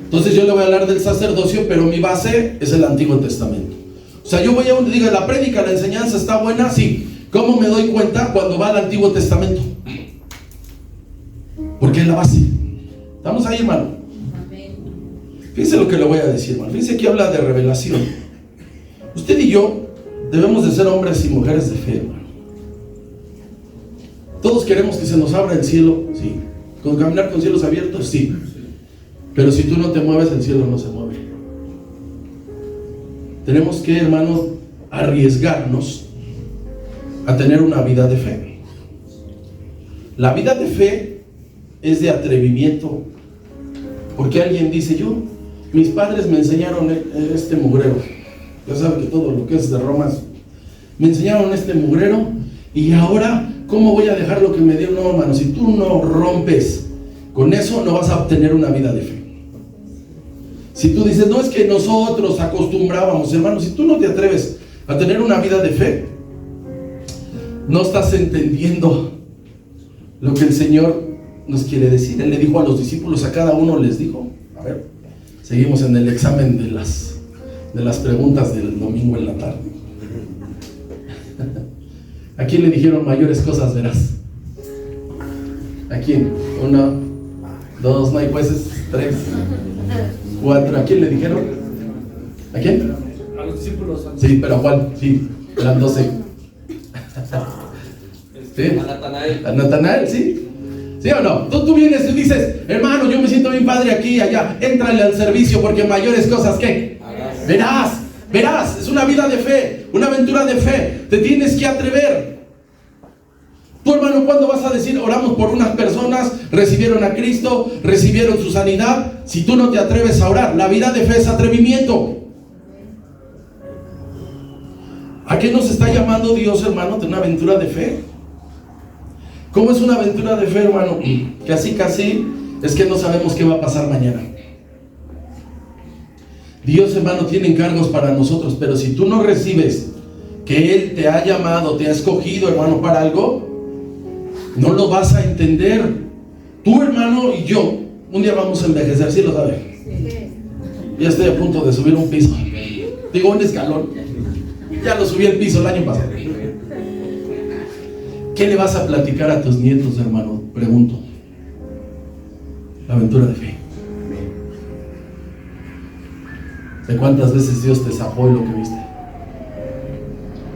entonces yo le voy a hablar del sacerdocio, pero mi base es el Antiguo Testamento. O sea, yo voy a diga, la prédica, la enseñanza está buena, sí. ¿Cómo me doy cuenta cuando va al Antiguo Testamento? Porque es la base. ¿Estamos ahí, hermano? Fíjense lo que le voy a decir, hermano. Fíjense que habla de revelación. Usted y yo debemos de ser hombres y mujeres de fe, hermano. Todos queremos que se nos abra el cielo, sí. Con caminar con cielos abiertos, sí. Pero si tú no te mueves, el cielo no se mueve. Tenemos que, hermano, arriesgarnos a tener una vida de fe. La vida de fe es de atrevimiento. Porque alguien dice, mis padres me enseñaron este mugrero. Ya saben que todo lo que es de Roma, me enseñaron este mugrero, y ahora, ¿cómo voy a dejar lo que me dio? No, hermano, si tú no rompes con eso, no vas a obtener una vida de fe. Si tú dices, no, es que nosotros acostumbrábamos, hermano, si tú no te atreves a tener una vida de fe, no estás entendiendo lo que el Señor nos quiere decir. Él le dijo a los discípulos, a cada uno les dijo, a ver, seguimos en el examen de las preguntas del domingo en la tarde. ¿A quién le dijeron mayores cosas verás? ¿A quién? 1, 2, no hay jueces, 3, 4. ¿A quién le dijeron? ¿A quién? A los discípulos. Sí, pero ¿a cuál? Sí, eran 12. ¿Sí? A Natanael. ¿A Natanael? Sí. ¿Sí o no? Tú vienes y dices, hermano, yo me siento bien padre aquí y allá, éntrale al servicio porque mayores cosas, ¿qué? Verás, es una vida de fe, una aventura de fe, te tienes que atrever. Tú, hermano, ¿cuándo vas a decir, oramos por unas personas, recibieron a Cristo, recibieron su sanidad? Si tú no te atreves a orar, la vida de fe es atrevimiento. ¿A qué nos está llamando Dios, hermano, de una aventura de fe? ¿Cómo es una aventura de fe, hermano? Casi es que no sabemos qué va a pasar mañana. Dios, hermano, tiene encargos para nosotros, pero si tú no recibes que Él te ha llamado, te ha escogido, hermano, para algo, no lo vas a entender. Tú, hermano, y yo, un día vamos a envejecer, ¿sí lo sabes? Ya estoy a punto de subir un piso. Digo, un escalón. Ya lo subí el piso el año pasado. ¿Qué le vas a platicar a tus nietos, hermano? Pregunto. La aventura de fe. ¿De cuántas veces Dios te zafó en lo que viste?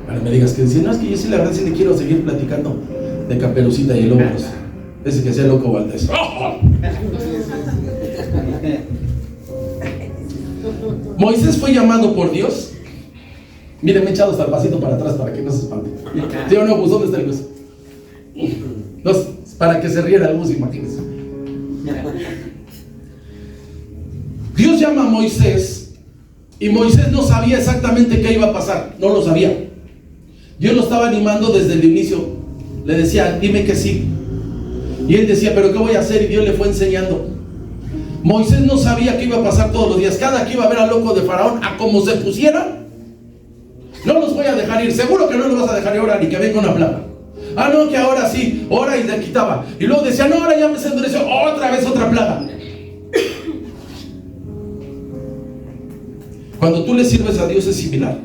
Para que me digas que decía, no, es que yo sí la verdad sí le quiero seguir platicando de Caperucita y el Lobos. Ese que hacía loco Valdés. Moisés fue llamado por Dios. Miren, me he echado hasta el pasito para atrás para que no se espante. ¿Sí o no? Pues, ¿dónde está el Gus? No, para que se riera el Gus, imagínense. Dios llama a Moisés y Moisés no sabía exactamente qué iba a pasar. No lo sabía. Dios lo estaba animando desde el inicio. Le decía, dime que sí. Y él decía, pero ¿qué voy a hacer? Y Dios le fue enseñando. Moisés no sabía qué iba a pasar todos los días. Cada que iba a ver al loco de Faraón, a como se pusiera, no los voy a dejar ir. Seguro que no los vas a dejar ir ahora ni que venga una plaga. Ah, no, que ahora sí, ora y le quitaba. Y luego decía, no, ahora ya me se endureció, otra vez otra plaga. Cuando tú le sirves a Dios es similar.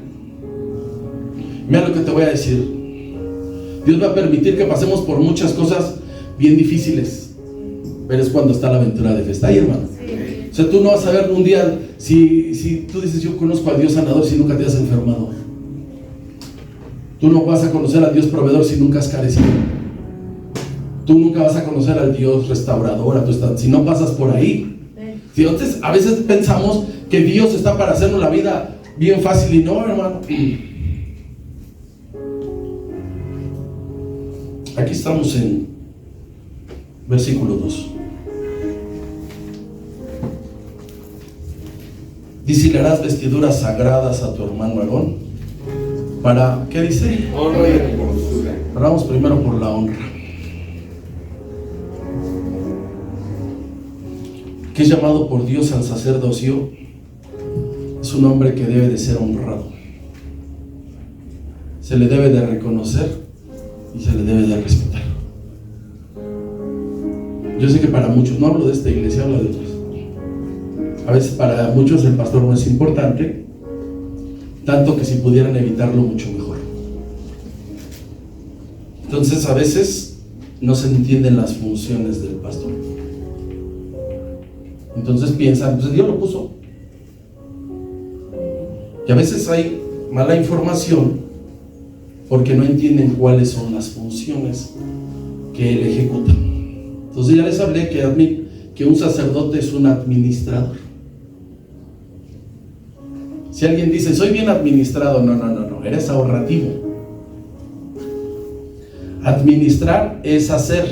Mira lo que te voy a decir. Dios va a permitir que pasemos por muchas cosas bien difíciles, pero es cuando está la aventura de fe. ¿Está ahí, hermano? Sí. O sea, tú no vas a ver un día, si tú dices, yo conozco a Dios sanador, si nunca te has enfermado. Tú no vas a conocer al Dios proveedor si nunca has carecido. Tú nunca vas a conocer al Dios restaurador si no pasas por ahí. Sí. Entonces, a veces pensamos que Dios está para hacernos la vida bien fácil y no, hermano. Aquí estamos en versículo 2. Dice, le harás vestiduras sagradas a tu hermano Aarón. ¿Para qué dice? Honra y hermosura. Pero vamos primero por la honra. Que es llamado por Dios al sacerdocio, es un hombre que debe de ser honrado. Se le debe de reconocer y se le debe de respetar. Yo sé que para muchos, no hablo de esta iglesia, hablo de otras. A veces para muchos el pastor no es importante, tanto que si pudieran evitarlo mucho mejor. Entonces a veces no se entienden las funciones del pastor. Entonces piensan, pues Dios lo puso. Y a veces hay mala información porque no entienden cuáles son las funciones que él ejecuta. Entonces ya les hablé que un sacerdote es un administrador. Si alguien dice, soy bien administrado, no, eres ahorrativo. Administrar es hacer,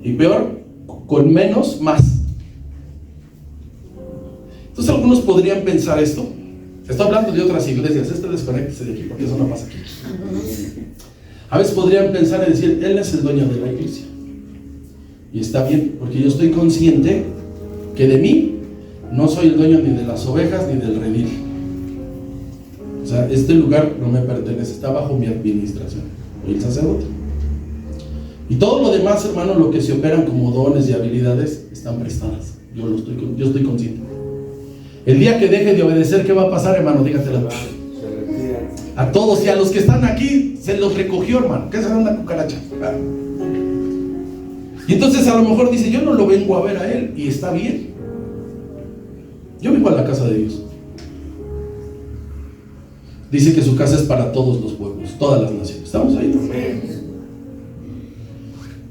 y peor, con menos, más. Entonces algunos podrían pensar esto. Estoy hablando de otras iglesias, desconéctese de aquí porque eso no pasa aquí. A veces podrían pensar y decir, él es el dueño de la iglesia. Y está bien, porque yo estoy consciente que de mí no soy el dueño ni de las ovejas ni del redil. O sea, este lugar no me pertenece, está bajo mi administración. Soy el sacerdote. Y todo lo demás, hermano, lo que se operan como dones y habilidades, están prestadas. Yo estoy consciente. El día que deje de obedecer, ¿qué va a pasar, hermano? Dígatela. A todos y a los que están aquí se los recogió, hermano. ¿Qué será una cucaracha? Y entonces a lo mejor dice, yo no lo vengo a ver a él, y está bien. Yo vengo a la casa de Dios. Dice que su casa es para todos los pueblos, todas las naciones. ¿Estamos ahí?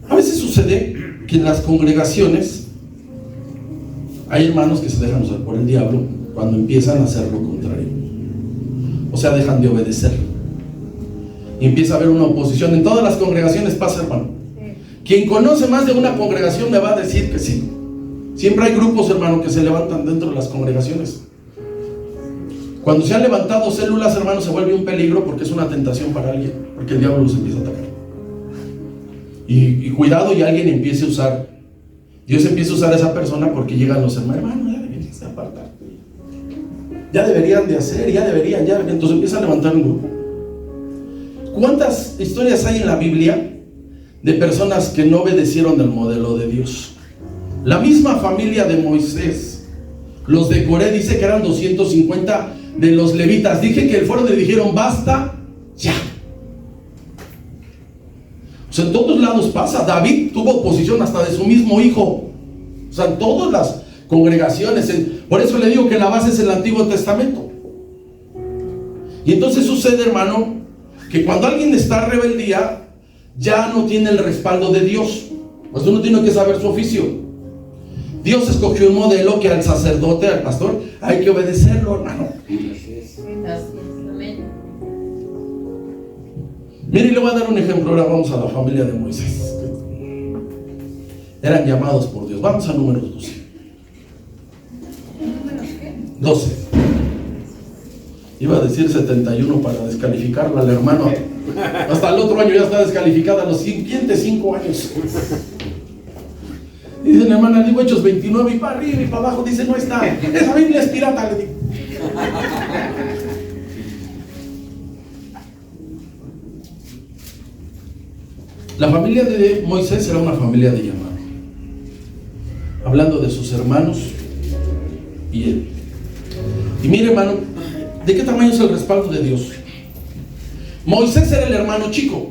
A veces sucede que en las congregaciones hay hermanos que se dejan usar por el diablo cuando empiezan a hacer lo contrario. O sea, dejan de obedecer. Y empieza a haber una oposición. En todas las congregaciones pasa, hermano. Quien conoce más de una congregación me va a decir que sí. Siempre hay grupos, hermano, que se levantan dentro de las congregaciones. Cuando se han levantado células, hermano, se vuelve un peligro porque es una tentación para alguien, porque el diablo los empieza a atacar. Y cuidado, y alguien empiece a usar. Dios empieza a usar a esa persona porque llegan los hermanos, ya deberían de apartar. Ya deberían de hacer, ya deberían. Entonces empieza a levantar un grupo. ¿Cuántas historias hay en la Biblia de personas que no obedecieron el modelo de Dios? La misma familia de Moisés, los de Coré, dice que eran 250 de los levitas. Dije que el foro le dijeron, basta ya. O sea, en todos lados pasa. David tuvo oposición hasta de su mismo hijo. O sea, en todas las congregaciones. Por eso le digo que la base es el Antiguo Testamento. Y entonces sucede, hermano, que cuando alguien está en rebeldía, ya no tiene el respaldo de Dios. Pues uno tiene que saber su oficio. Dios escogió un modelo que al sacerdote, al pastor, hay que obedecerlo, hermano. Mire, le voy a dar un ejemplo. Ahora vamos a la familia de Moisés. Eran llamados por Dios. Vamos a Números 12. 12. Iba a decir 71 para descalificarla al hermano. Hasta el otro año ya está descalificada a los siguientes 5 años. Dice la hermana, digo Hechos 29 y para arriba y para abajo. Dice, no está. Esa Biblia es pirata, le digo. La familia de Moisés era una familia de llamado, hablando de sus hermanos y él. Y mire, hermano, ¿de qué tamaño es el respaldo de Dios? Moisés era el hermano chico,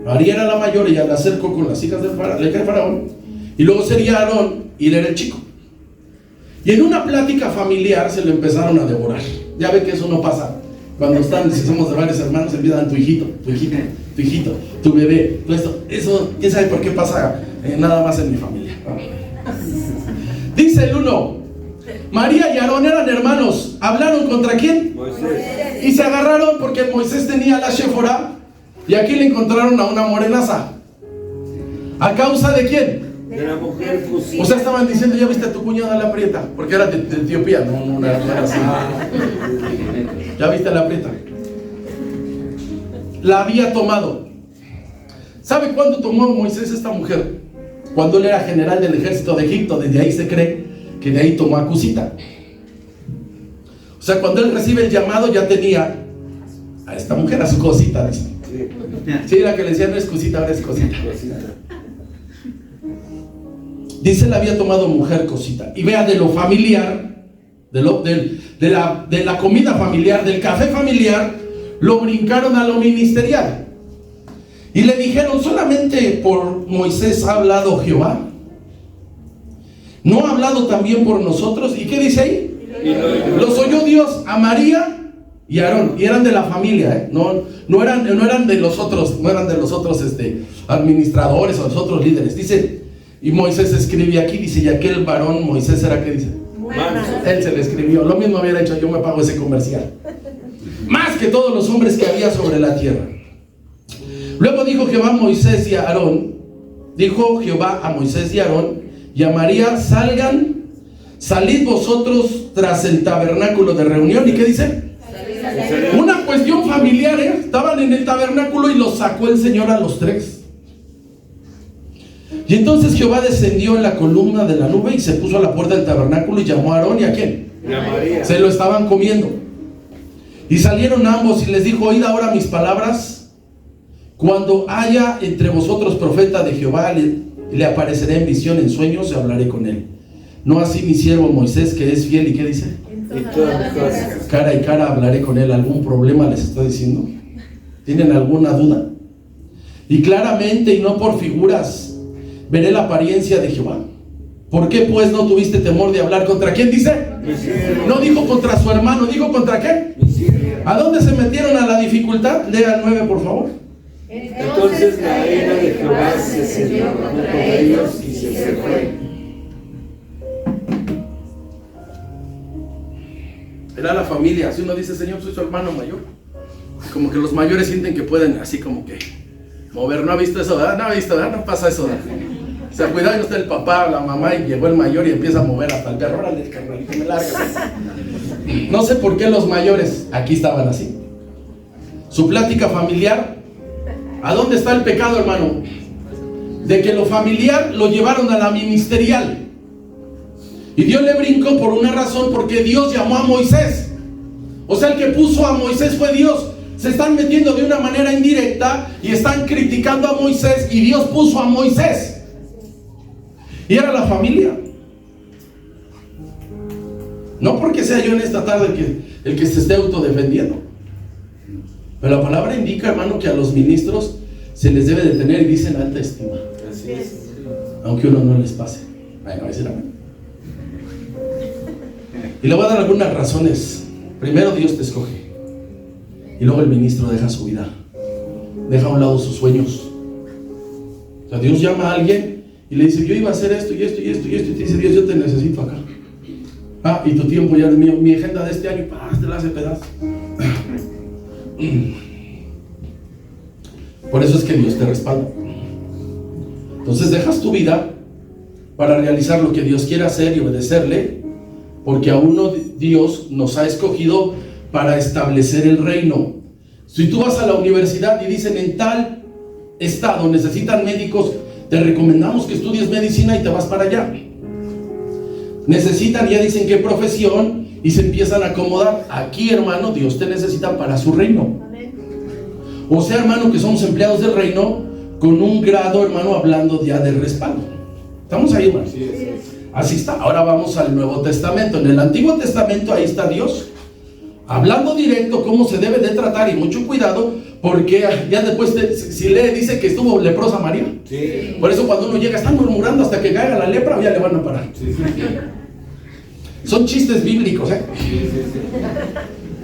María era la mayor, ella la acercó con las hijas del faraón, y luego sería Aarón y él era el chico. Y en una plática familiar se lo empezaron a devorar. Ya ve que eso no pasa. Cuando están, si somos de varios hermanos, empiezan tu hijito, tu bebé, todo esto. Eso, ¿quién sabe por qué pasa? Nada más en mi familia. Dice el 1, María y Aarón eran hermanos. ¿Hablaron contra quién? Moisés. Y se agarraron porque Moisés tenía la Séfora y aquí le encontraron a una morenaza. ¿A causa de quién? De la mujer fusila. O sea, estaban diciendo, ya viste a tu cuñada la prieta, porque era de Etiopía, no era así. Ya viste a la prieta. La había tomado. ¿Sabe cuándo tomó Moisés esta mujer? Cuando él era general del ejército de Egipto. Desde ahí se cree que de ahí tomó a Cusita. O sea, cuando él recibe el llamado ya tenía a esta mujer, a su cosita. Dice. Sí, la que le decía no es Cusita, ahora es cosita. Dice, él había tomado mujer cosita. Y vea, de lo familiar, de la comida familiar, del café familiar, lo brincaron a lo ministerial. Y le dijeron, solamente por Moisés ha hablado Jehová. ¿No ha hablado también por nosotros? ¿Y qué dice ahí? Los oyó Dios a María y a Aarón. Y eran de la familia, no eran de los otros, administradores o los otros líderes. Dice, y Moisés escribe aquí, dice, y aquel varón Moisés era, ¿qué dice? Él se le escribió. Lo mismo hubiera hecho, yo me pago ese comercial. Más que todos los hombres que había sobre la tierra. Luego dijo Jehová a Moisés y a Aarón, dijo Jehová a Moisés y a Aarón y a María, salid vosotros tras el tabernáculo de reunión. ¿Y qué dice? Una cuestión familiar, estaban en el tabernáculo y los sacó el Señor a los tres. Y entonces Jehová descendió en la columna de la nube y se puso a la puerta del tabernáculo y llamó a Aarón y a ¿quién? Y a María. Se lo estaban comiendo. Y salieron ambos y les dijo, oíd ahora mis palabras. Cuando haya entre vosotros profeta de Jehová, le apareceré en visión, en sueños, y hablaré con él. No así mi siervo Moisés, que es fiel, ¿y qué dice? Cara y cara hablaré con él. ¿Algún problema les está diciendo? ¿Tienen alguna duda? Y claramente, y no por figuras, veré la apariencia de Jehová. ¿Por qué pues no tuviste temor de hablar? ¿Contra quién dice? No dijo contra su hermano, dijo contra qué. ¿A dónde se metieron a la dificultad? Lea el 9, por favor. Entonces la ira de Jehová se encendió contra ellos y se fue. Era la familia. Si uno dice, Señor, soy su hermano mayor, como que los mayores sienten que pueden así como que mover. ¿No ha visto eso? ¿Verdad? No ha visto, ¿verdad? No pasa eso, ¿verdad? O sea, cuidado, no está el papá o la mamá y llegó el mayor y empieza a mover hasta el perro. Órale, carnalito, me largas. No sé por qué los mayores aquí estaban así. Su plática familiar. ¿A dónde está el pecado, hermano? De que lo familiar lo llevaron a la ministerial. Y Dios le brincó por una razón, porque Dios llamó a Moisés. O sea, el que puso a Moisés fue Dios. Se están metiendo de una manera indirecta y están criticando a Moisés, y Dios puso a Moisés. Y era la familia. No porque sea yo en esta tarde el que se esté autodefendiendo. Pero la palabra indica, hermano, que a los ministros se les debe de tener, y dicen, alta estima. Así es. Aunque uno no les pase. Bueno, a decir amén. Y le voy a dar algunas razones. Primero, Dios te escoge. Y luego el ministro deja su vida. Deja a un lado sus sueños. O sea, Dios llama a alguien y le dice, yo iba a hacer esto y esto y esto y esto. Y te dice, Dios, yo te necesito acá. Ah, y tu tiempo ya es mío. Mi agenda de este año, te la hace pedazo. Por eso es que Dios te respalda. Entonces dejas tu vida para realizar lo que Dios quiere hacer y obedecerle, porque a uno Dios nos ha escogido para establecer el reino. Si tú vas a la universidad y dicen, en tal estado necesitan médicos, te recomendamos que estudies medicina y te vas para allá. Necesitan, ya dicen qué profesión, y se empiezan a acomodar. Aquí, hermano, Dios te necesita para su reino. O sea, hermano, que somos empleados del reino con un grado, hermano, hablando ya de respaldo. ¿Estamos ahí, hermano? Así está. Ahora vamos al Nuevo Testamento. En el Antiguo Testamento ahí está Dios hablando directo cómo se debe de tratar, y mucho cuidado, porque ya después si lee, dice que estuvo leprosa María. Sí. Por eso cuando uno llega están murmurando hasta que caiga la lepra, ya le van a parar. Sí. Son chistes bíblicos, ¿eh?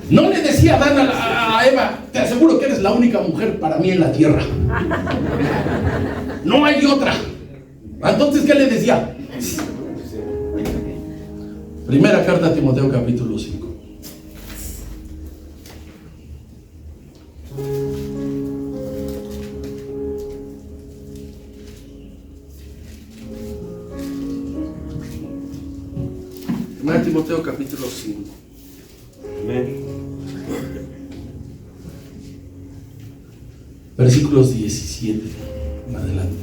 No le decía Adán a Eva, te aseguro que eres la única mujer para mí en la tierra. No hay otra. Entonces, ¿qué le decía? Primera carta a Timoteo, capítulo 5. Primera Timoteo, capítulo 5. Amén. Versículos 17. adelante.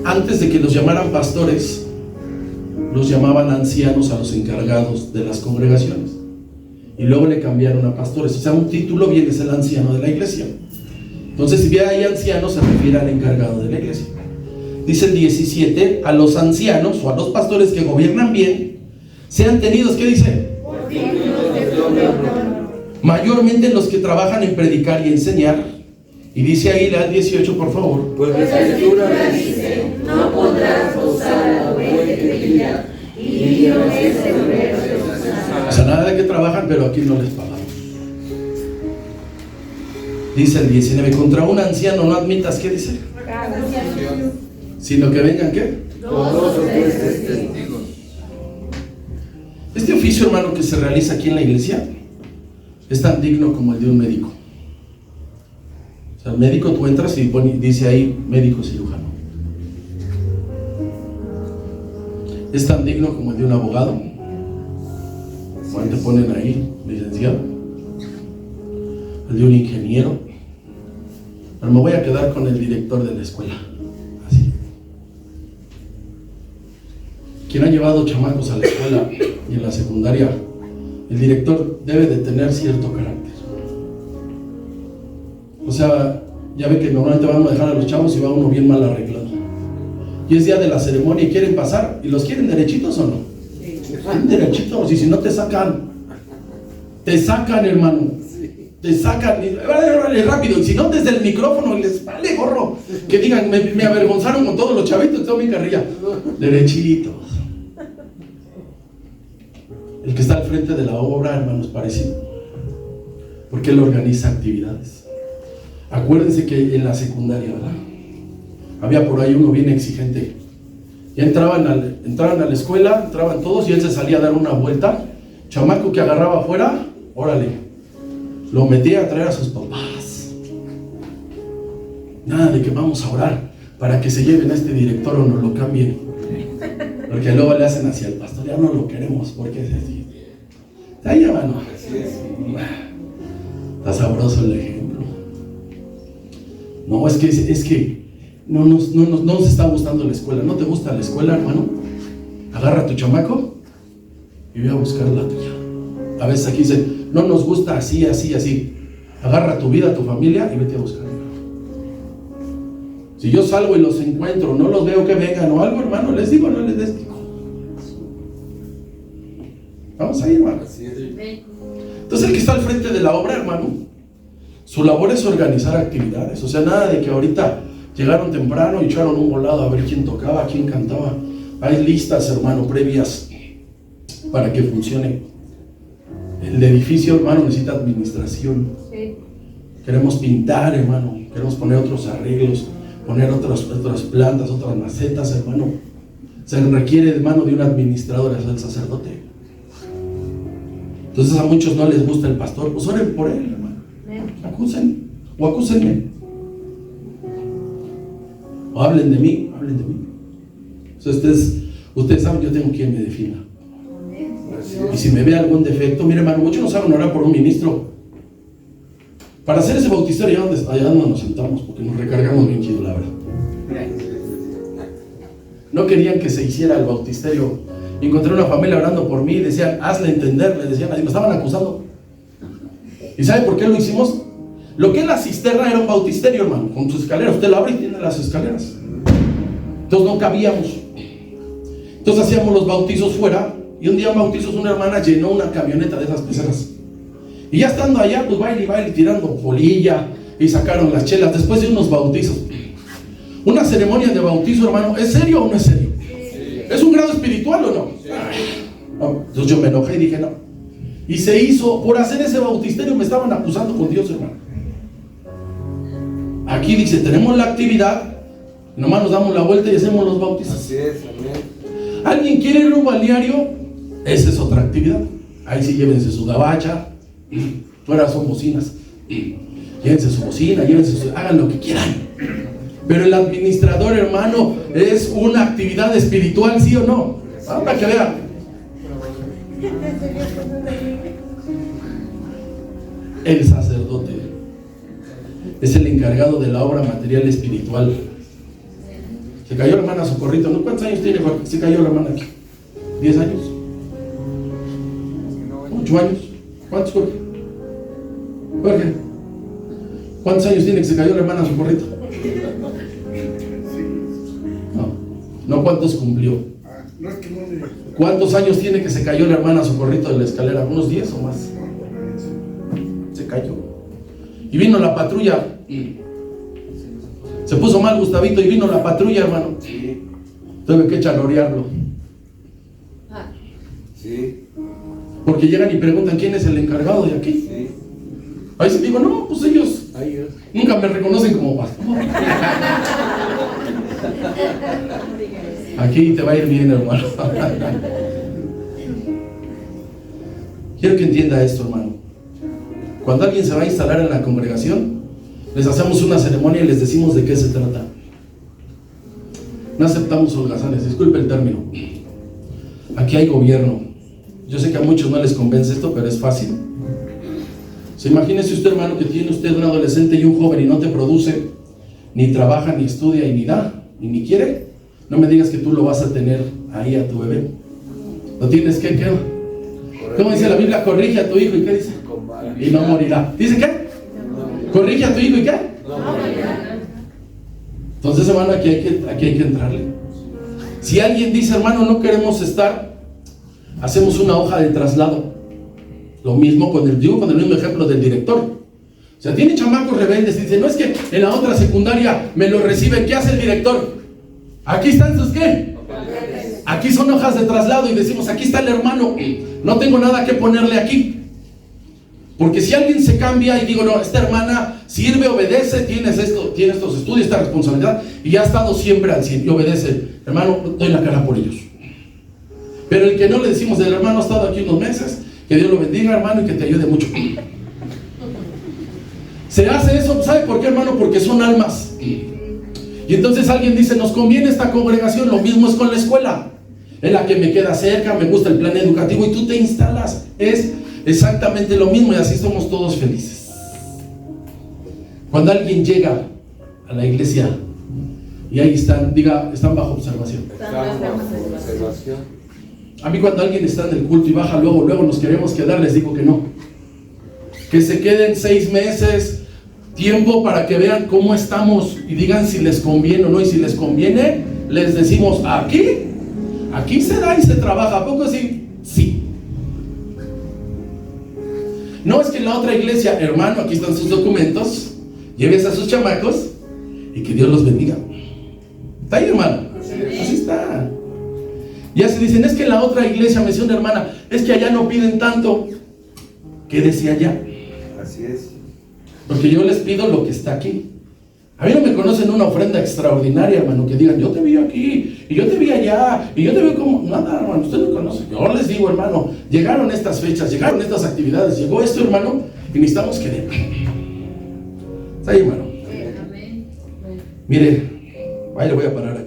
Antes de que los llamaran pastores, los llamaban ancianos a los encargados de las congregaciones. Y luego le cambiaron a pastores. O sea, un título bien es el anciano de la iglesia. Entonces, si bien hay ancianos, se refiere al encargado de la iglesia. Dice el 17, a los ancianos o a los pastores que gobiernan bien, sean tenidos, ¿qué dice? Mayormente los que trabajan en predicar y enseñar. Y dice ahí, lea el 18, por favor. Pues la Escritura dice: no podrás usar la buey que cría, y no es obrero de sus manos. O sea, nada de que trabajan, pero aquí no les pagamos. Dice el 19, contra un anciano no admitas, ¿qué dice? Sino que vengan, ¿qué? 2 o 3 testigos. Este oficio, hermano, que se realiza aquí en la iglesia es tan digno como el de un médico. O sea, el médico, tú entras y dice ahí médico cirujano. Es tan digno como el de un abogado. Cuando te ponen ahí, licenciado. El de un ingeniero. Pero me voy a quedar con el director de la escuela. Así. Quien ha llevado chamacos a la escuela y en la secundaria, el director debe de tener cierto carácter. O sea, ya ve que normalmente van a dejar a los chavos y va uno bien mal arreglado. Y es día de la ceremonia y quieren pasar, ¿y los quieren derechitos o no? Quieren derechitos, y si no te sacan, hermano, te sacan, vale, rápido, y si no desde el micrófono y les vale gorro, que digan, me avergonzaron con todos los chavitos, toda mi carrilla, derechitos. El que está al frente de la obra, hermanos, parecido, porque él organiza actividades. Acuérdense que en la secundaria, ¿verdad? Había por ahí uno bien exigente. Ya entraban a la escuela, entraban todos y él se salía a dar una vuelta. Chamaco que agarraba afuera, órale, lo metía a traer a sus papás. Nada de que vamos a orar para que se lleven a este director o nos lo cambien. Porque luego le hacen hacia el pastor, ya no lo queremos, porque es así. Ahí, hermano. Está sabroso el ejemplo. No, es que no nos está gustando la escuela. ¿No te gusta la escuela, hermano? Agarra a tu chamaco y ve a buscar la tuya. A veces aquí dicen, no nos gusta así, así, así. Agarra tu vida, tu familia y vete a buscar. Si yo salgo y los encuentro, no los veo que vengan o algo, hermano, les digo, no les des pico. Vamos ahí, hermano. Entonces el que está al frente de la obra, hermano, su labor es organizar actividades. O sea, nada de que ahorita llegaron temprano y echaron un volado a ver quién tocaba, quién cantaba. Hay listas, hermano, previas para que funcione. El edificio, hermano, necesita administración. Sí. Queremos pintar, hermano. Queremos poner otros arreglos, poner otras plantas, otras macetas, hermano. Se requiere, hermano, de un administrador, es el sacerdote. Entonces a muchos no les gusta el pastor, pues oren por él, hermano. Acusen o acúsenme. O hablen de mí. O sea, ustedes saben, yo tengo quien me defina. Y si me ve algún defecto, mire, hermano, muchos no saben orar por un ministro. Para hacer ese bautisterio, allá donde nos sentamos, porque nos recargamos bien chido, la verdad. No querían que se hiciera el bautisterio. Encontré una familia orando por mí y decían, hazle entender, le decían así, me estaban acusando. ¿Y sabe por qué lo hicimos? Lo que es la cisterna era un bautisterio, hermano, con sus escaleras. Usted lo abre y tiene las escaleras. Entonces no cabíamos. Entonces hacíamos los bautizos fuera. Y un día en bautizos una hermana llenó una camioneta de esas peceras. Y ya estando allá, pues baile, tirando polilla. Y sacaron las chelas después de unos bautizos. Una ceremonia de bautizo, hermano, ¿es serio o no es serio? ¿Es un grado espiritual o no? No. Entonces yo me enojé y dije no. Y se hizo, por hacer ese bautisterio me estaban acusando con Dios, hermano. Aquí dice, tenemos la actividad, nomás nos damos la vuelta y hacemos los bautizos. Así es, amén. ¿Alguien quiere ir a un balneario? Esa es otra actividad. Ahí sí llévense su gabacha, fuera son bocinas. Llévense su bocina, hagan lo que quieran. Pero el administrador, hermano, es una actividad espiritual, ¿sí o no? Para que vean. El sacerdote. es el encargado de la obra material espiritual. Se cayó la hermana Socorrito, ¿no? ¿Cuántos años tiene Jorge? Se cayó la hermana aquí. ¿10 años? 8 años. ¿Cuántos, Jorge? Jorge, ¿cuántos años tiene que se cayó la hermana Socorrito? No, ¿cuántos cumplió? ¿Cuántos años tiene que se cayó la hermana Socorrito de la escalera? ¿Unos 10 o más? Se cayó. Y vino la patrulla. Se puso mal Gustavito y vino la patrulla, hermano. Tuve que chalorearlo. Sí. Porque llegan y preguntan quién es el encargado de aquí. Sí. Ahí se digo, no, pues ellos nunca me reconocen como pastor. Aquí te va a ir bien, hermano. Quiero que entienda esto, hermano. Cuando alguien se va a instalar en la congregación, les hacemos una ceremonia y les decimos de qué se trata. No aceptamos holgazanes, disculpe el término. Aquí hay gobierno. Yo sé que a muchos no les convence esto, pero es fácil. Imagínese usted, hermano, que tiene usted un adolescente y un joven y no te produce, ni trabaja, ni estudia, y ni da, ni quiere. No me digas que tú lo vas a tener ahí a tu bebé. Lo tienes que, ¿qué? ¿Cómo dice la Biblia? Corrige a tu hijo, ¿y qué dice? Y no morirá. ¿Dice qué? Corrige a tu hijo, ¿y qué? No morirá. Entonces, hermano, aquí hay que entrarle. Si alguien dice, hermano, no queremos estar, hacemos una hoja de traslado. Lo mismo con el mismo ejemplo del director. O sea, tiene chamacos rebeldes y dice, no, es que en la otra secundaria me lo reciben. ¿Qué hace el director? Aquí están sus ¿qué? Aquí son hojas de traslado y decimos, aquí está el hermano, no tengo nada que ponerle aquí. Porque si alguien se cambia y digo, no, esta hermana sirve, obedece, tiene estos estudios, esta responsabilidad, y ha estado siempre al 100 y obedece, hermano, doy la cara por ellos. Pero el que no le decimos, el hermano ha estado aquí unos meses, que Dios lo bendiga, hermano, y que te ayude mucho. Se hace eso, ¿sabe por qué, hermano? Porque son almas. Y entonces alguien dice, nos conviene esta congregación. Lo mismo es con la escuela, es la que me queda cerca, me gusta el plan educativo, y tú te instalas. Es exactamente lo mismo, y así somos todos felices. Cuando alguien llega a la iglesia y ahí están, están bajo observación. A mí, cuando alguien está en el culto y baja luego nos queremos quedar, les digo que no. Que se queden 6 meses, tiempo para que vean cómo estamos y digan si les conviene o no. Y si les conviene, les decimos, aquí se da y se trabaja. ¿A poco sí? Sí. No es que en la otra iglesia, hermano, aquí están sus documentos, lleves a sus chamacos y que Dios los bendiga. ¿Está ahí, hermano? Así está. Ya se dicen, es que en la otra iglesia, me decía una hermana, es que allá no piden tanto. ¿Qué decía allá? Así es. Porque yo les pido lo que está aquí. A mí no me conocen una ofrenda extraordinaria, hermano, que digan, yo te vi aquí, y yo te vi allá, y yo te vi como, nada, hermano, usted no conoce. Yo les digo, hermano, llegaron estas fechas, llegaron estas actividades, llegó esto, hermano, y necesitamos que den. ¿Está ahí, hermano? Mire, ahí le voy a parar